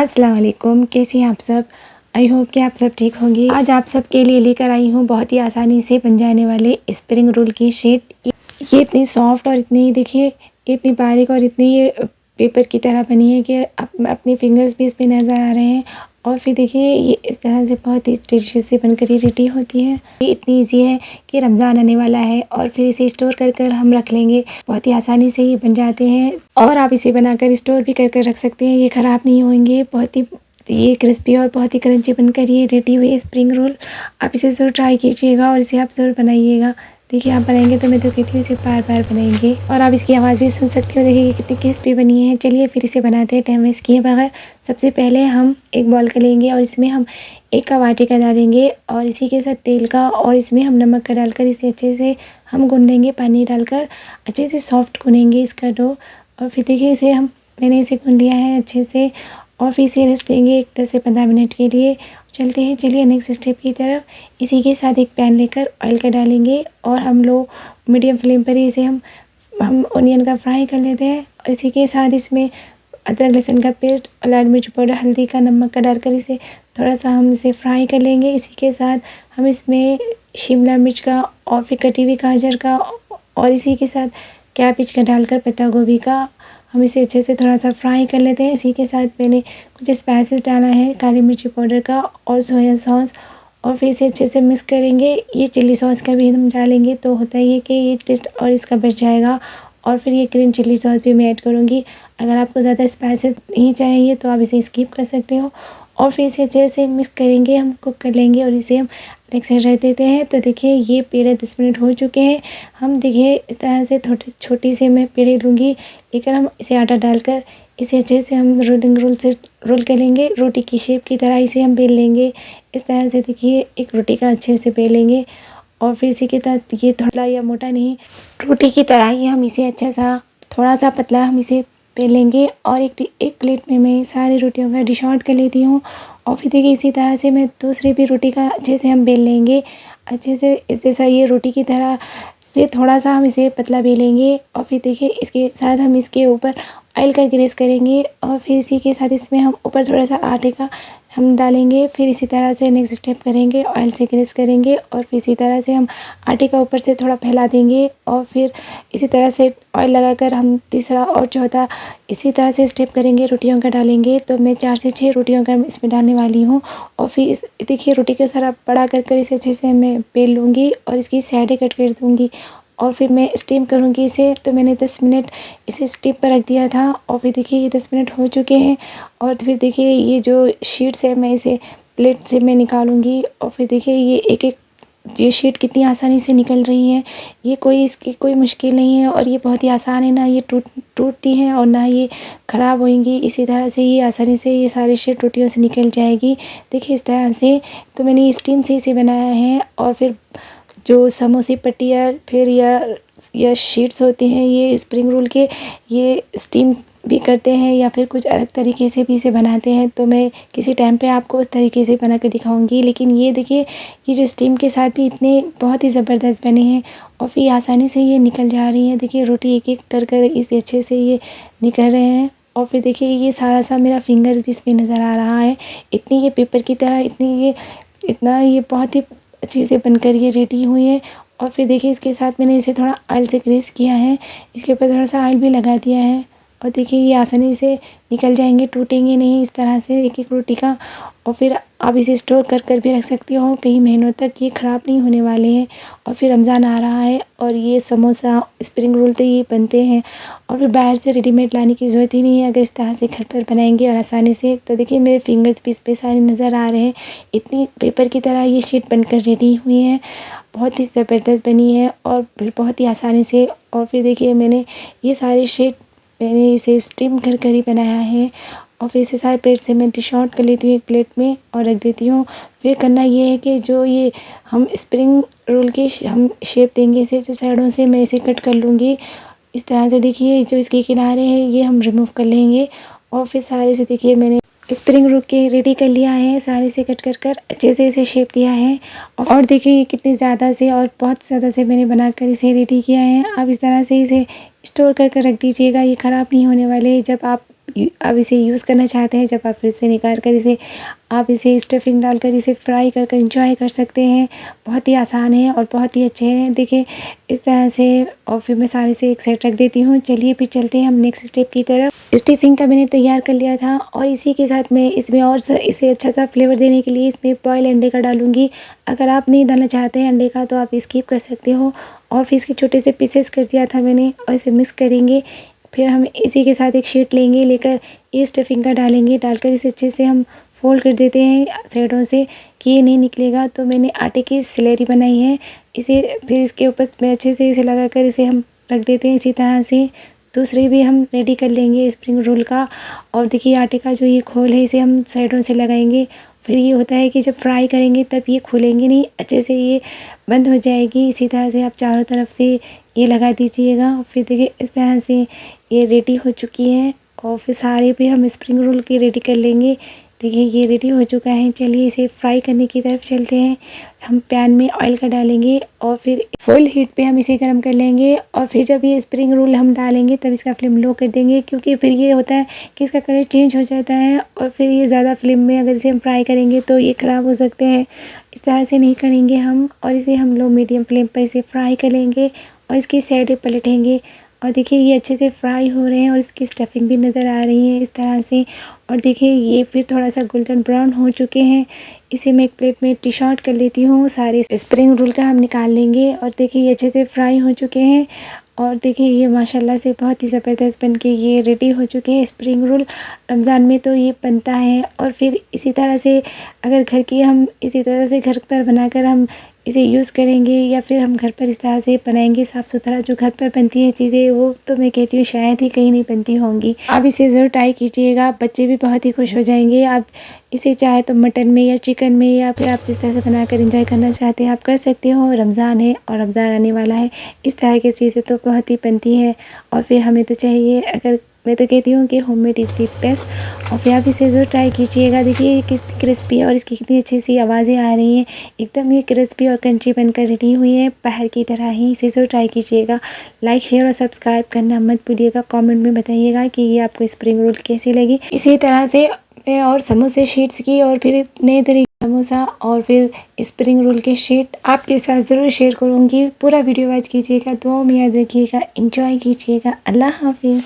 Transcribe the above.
अस्सलाम वालेकुम, कैसी हैं आप सब। आई होप कि आप सब ठीक होंगे। आज आप सब के लिए लेकर आई हूँ बहुत ही आसानी से बन जाने वाले स्प्रिंग रोल की शीट। ये इतनी सॉफ्ट और इतनी देखिए इतनी बारीक और इतनी ये पेपर की तरह बनी है कि अपने फिंगर्स भी इस पर नज़र आ रहे हैं। और फिर देखिए ये इस तरह से बहुत ही डिलीशियस से बनकर ये रेडी होती है। ये इतनी ईजी है कि रमज़ान आने वाला है और फिर इसे स्टोर कर हम रख लेंगे। बहुत ही आसानी से ये बन जाते हैं और आप इसे बनाकर स्टोर भी कर रख सकते हैं। ये ख़राब नहीं होंगे। बहुत ही ये क्रिस्पी और बहुत ही क्रंची बनकर ये रेडी हुई स्प्रिंग रोल। आप इसे ज़रूर ट्राई कीजिएगा और इसे आप ज़रूर बनाइएगा। देखिए आप बनाएंगे तो मैं तो कहती हूँ इसे बार बार बनाएंगे और आप इसकी आवाज़ भी सुन सकते हो। देखिए कितनी क्रिस्पी बनी है। चलिए फिर इसे बनाते हैं टाइम वेस्ट किए बगैर। सबसे पहले हम एक बॉल का लेंगे और इसमें हम 1 कप आटे का डालेंगे और इसी के साथ तेल का और इसमें हम नमक का डालकर इसे अच्छे से हम गूँध लेंगे। पानी डालकर अच्छे से सॉफ्ट गूँधेंगे इसका डो। और फिर देखिए मैंने इसे गूँध लिया है अच्छे से और फिर इसे रेस्ट देंगे 10 से 15 मिनट के लिए। चलते हैं चलिए नेक्स्ट स्टेप की तरफ। इसी के साथ एक पैन लेकर ऑयल का डालेंगे और हम लोग मीडियम फ्लेम पर ही इसे हम ऑनियन का फ्राई कर लेते हैं। और इसी के साथ इसमें अदरक लहसुन का पेस्ट और लाल मिर्च पाउडर हल्दी का नमक का डालकर इसे थोड़ा सा हम इसे फ्राई कर लेंगे। इसी के साथ हम इसमें शिमला मिर्च का और फिर कटी हुई गाजर का और इसी के साथ कैबेज का डालकर पत्ता गोभी का हम इसे अच्छे से थोड़ा सा फ्राई कर लेते हैं। इसी के साथ मैंने कुछ स्पाइसेस डाला है, काली मिर्ची पाउडर का और सोया सॉस और फिर इसे अच्छे से मिक्स करेंगे। ये चिल्ली सॉस का भी हम डालेंगे तो होता ही है कि ये टेस्ट और इसका बढ़ जाएगा। और फिर ये ग्रीन चिल्ली सॉस भी मैं ऐड करूँगी। अगर आपको ज़्यादा स्पाइसेस नहीं चाहिए तो आप इसे स्किप कर सकते हो। और फिर इसे अच्छे से मिक्स करेंगे, हम कुक कर लेंगे और इसे हम अलग से रख देते हैं। तो देखिए ये पेड़े 10 मिनट हो चुके हैं। हम देखिए इस तरह से छोटी सी मैं पेड़े लूँगी लेकर हम इसे आटा डालकर इसे अच्छे से हम रोलिंग रोल से रोल कर लेंगे। रोटी की शेप की तरह इसे हम बेल लेंगे। इस तरह से देखिए एक रोटी का अच्छे से बेल लेंगे और फिर इसी के साथ ये थोड़ा या मोटा नहीं, रोटी की तरह ही हम इसे अच्छा सा थोड़ा सा पतला हम इसे बेल लेंगे। और एक प्लेट में मैं सारी रोटियों का डिश आउट कर लेती हूँ। और फिर देखिए इसी तरह से मैं दूसरी भी रोटी का अच्छे से हम बेल लेंगे। अच्छे से जैसा ये रोटी की तरह से थोड़ा सा हम इसे पतला बेलेंगे। और फिर देखिए इसके साथ हम इसके ऊपर ऑयल का ग्रीस करेंगे और फिर इसी के साथ इसमें हम ऊपर थोड़ा सा आटे का हम डालेंगे। फिर इसी तरह से नेक्स्ट स्टेप करेंगे, ऑयल से ग्रीस करेंगे और फिर इसी तरह से हम आटे का ऊपर से थोड़ा फैला देंगे। और फिर इसी तरह से ऑयल लगाकर हम तीसरा और चौथा इसी तरह से स्टेप करेंगे, रोटियों का डालेंगे। तो मैं 4 से 6 रोटियों का इसमें डालने वाली हूँ। और फिर देखिए रोटी का सारा बड़ा कर इसे अच्छे से मैं बेल लूँगी और इसकी साइडें कट कर दूँगी और फिर मैं स्टीम करूँगी इसे। तो मैंने 10 मिनट इसे स्टीम पर रख दिया था और फिर देखिए ये 10 मिनट हो चुके हैं। और फिर देखिए ये जो शीट्स है मैं इसे प्लेट से मैं निकालूँगी और फिर देखिए ये शीट कितनी आसानी से निकल रही है। इसकी कोई मुश्किल नहीं है और ये बहुत ही आसान है। ना ये टूटती हैं और ना ये ख़राब होंगी। इसी तरह से ये आसानी से ये सारी शीट रोटियों से निकल जाएगी। देखिए इस तरह से तो मैंने स्टीम से इसे बनाया है। और फिर जो समोसे पट्टियाँ फिर या शीट्स होती हैं ये स्प्रिंग रोल के, ये स्टीम भी करते हैं या फिर कुछ अलग तरीके से भी इसे बनाते हैं। तो मैं किसी टाइम पे आपको उस तरीके से बना कर दिखाऊंगी। लेकिन ये देखिए ये जो स्टीम के साथ भी इतने बहुत ही ज़बरदस्त बने हैं और फिर आसानी से ये निकल जा रही हैं। देखिए रोटी एक एक कर इस अच्छे से ये निकल रहे हैं। और फिर देखिए ये सारा सा मेरा फिंगर्स भी इसमें नज़र आ रहा है। इतनी ये पेपर की तरह इतना ये बहुत ही अच्छे से बनकर ये रेडी हुई है। और फिर देखिए इसके साथ मैंने इसे थोड़ा ऑयल से ग्रीस किया है, इसके ऊपर थोड़ा सा ऑयल भी लगा दिया है। और देखिए ये आसानी से निकल जाएंगे, टूटेंगे नहीं इस तरह से एक एक रोटी का। और फिर आप इसे स्टोर कर भी रख सकते हो कई महीनों तक, ये ख़राब नहीं होने वाले हैं। और फिर रमज़ान आ रहा है और ये समोसा स्प्रिंग रोल तो ये बनते हैं और फिर बाहर से रेडीमेड लाने की ज़रूरत ही नहीं है अगर इस तरह से घर पर बनाएंगे और आसानी से। तो देखिए मेरे फिंगर्स भी इस पर सारे नज़र आ रहे हैं। इतनी पेपर की तरह ये शीट बनकर रेडी हुई है, बहुत ही ज़बरदस्त बनी है और फिर बहुत ही आसानी से। और फिर देखिए मैंने ये सारी शीट मैंने इसे स्टीम कर ही बनाया है। और फिर इसे सारे प्लेट से मैं डिश आउट कर लेती हूँ एक प्लेट में और रख देती हूँ। फिर करना ये है कि जो ये हम स्प्रिंग रोल की हम शेप देंगे इसे, जो साइडों से मैं इसे कट कर लूँगी इस तरह से। देखिए जो इसके किनारे हैं ये हम रिमूव कर लेंगे। और फिर सारे से देखिए मैंने स्प्रिंग रोल के रेडी कर लिया है, सारे से कट कर अच्छे से इसे शेप दिया है। और देखिए ये कितनी ज़्यादा से और बहुत ज़्यादा से मैंने बनाकर इसे रेडी किया है। आप इस तरह से इसे स्टोर कर रख दीजिएगा, ये ख़राब नहीं होने वाले। जब आप आप इसे यूज़ करना चाहते हैं, जब आप फ्रिज से निकाल कर इसे आप इसे स्टफिंग डालकर इसे फ्राई कर एंजॉय कर सकते हैं। बहुत ही आसान है और बहुत ही अच्छे हैं। देखिए इस तरह से, और फिर मैं सारे से एक साइड रख देती हूँ। चलिए फिर चलते हैं हम नेक्स्ट स्टेप की तरफ। स्टफिंग का मैंने तैयार कर लिया था और इसी के साथ मैं इसमें और इसे अच्छा सा फ्लेवर देने के लिए इसमें बॉयल अंडे का डालूँगी। अगर आप नहीं डालना चाहते हैं अंडे का तो आप स्किप कर सकते हो। और फिर इसके छोटे से पीसेस कर दिया था मैंने और इसे मिक्स करेंगे। फिर हम इसी के साथ एक शीट लेंगे, लेकर ये स्टफिंग का डालेंगे। डालकर इसे अच्छे से हम फोल्ड कर देते हैं साइडों से कि ये नहीं निकलेगा। तो मैंने आटे की स्लेरी बनाई है, इसे फिर इसके ऊपर मैं अच्छे से इसे लगाकर इसे हम रख देते हैं। इसी तरह से दूसरे भी हम रेडी कर लेंगे स्प्रिंग रोल का। और देखिए आटे का जो ये खोल है इसे हम साइडों से लगाएंगे। फिर ये होता है कि जब फ्राई करेंगे तब ये खुलेंगे नहीं, अच्छे से ये बंद हो जाएगी। इसी तरह से आप चारों तरफ से ये लगा दीजिएगा। फिर देखिए इस तरह से ये रेडी हो चुकी है। और फिर सारे भी हम स्प्रिंग रोल की रेडी कर लेंगे। देखिए ये रेडी हो चुका है। चलिए इसे फ्राई करने की तरफ चलते हैं। हम पैन में ऑयल का डालेंगे और फिर फुल हीट पे हम इसे गर्म कर लेंगे। और फिर जब ये स्प्रिंग रोल हम डालेंगे तब इसका फ्लेम लो कर देंगे, क्योंकि फिर ये होता है कि इसका कलर चेंज हो जाता है और फिर ये ज़्यादा फ्लेम में अगर इसे हम फ्राई करेंगे तो ये ख़राब हो सकते हैं। इस तरह से नहीं करेंगे हम, और इसे हम लो मीडियम फ्लेम पर इसे फ्राई करेंगे और इसकी साइडें पलटेंगे। और देखिए ये अच्छे से फ्राई हो रहे हैं और इसकी स्टफिंग भी नज़र आ रही है इस तरह से। और देखिए ये फिर थोड़ा सा गोल्डन ब्राउन हो चुके हैं। इसे मैं एक प्लेट में डिश आउट कर लेती हूँ। सारे स्प्रिंग रोल का हम निकाल लेंगे। और देखिए ये अच्छे से फ्राई हो चुके हैं। और देखिए ये माशाल्लाह से बहुत ही ज़बरदस्त बन के ये रेडी हो चुके हैं स्प्रिंग रोल। रमज़ान में तो ये बनता है। और फिर इसी तरह से अगर घर की हम इसी तरह से घर पर बनाकर हम इसे यूज़ करेंगे, या फिर हम घर पर इस तरह से बनाएंगे साफ़ सुथरा, जो घर पर बनती हैं चीज़ें वो तो मैं कहती हूँ शायद ही कहीं नहीं बनती होंगी। आप इसे ज़रूर ट्राई कीजिएगा, बच्चे भी बहुत ही खुश हो जाएंगे। आप इसे चाहे तो मटन में या चिकन में, या फिर आप जिस तरह से बनाकर एंजॉय करना चाहते हैं आप कर सकते हो। रमज़ान है और रमज़ान आने वाला है, इस तरह की चीज़ें तो बहुत ही बनती हैं। और फिर हमें तो चाहिए, अगर मैं तो कहती हूँ कि होममेड इज़ द बेस्ट। और फिर आप इसे ज़रूर ट्राई कीजिएगा। देखिए ये कितनी क्रिस्पी है और इसकी कितनी अच्छी सी आवाज़ें आ रही हैं। एकदम ये क्रिस्पी और क्रंची बनकर रेडी हुई है बाहर की तरह ही। इसे ज़रूर ट्राई कीजिएगा। लाइक शेयर और सब्सक्राइब करना मत भूलिएगा। कमेंट में बताइएगा कि ये आपको स्प्रिंग रोल कैसी लगी। इसी तरह से मैं और समोसे शीट्स की और फिर नए तरीके समोसा और फिर स्प्रिंग रोल के शीट आपके साथ ज़रूर शेयर करूँगी। पूरा वीडियो वॉच कीजिएगा, दुआओं में याद रखिएगा, एंजॉय कीजिएगा। अल्लाह हाफिज़।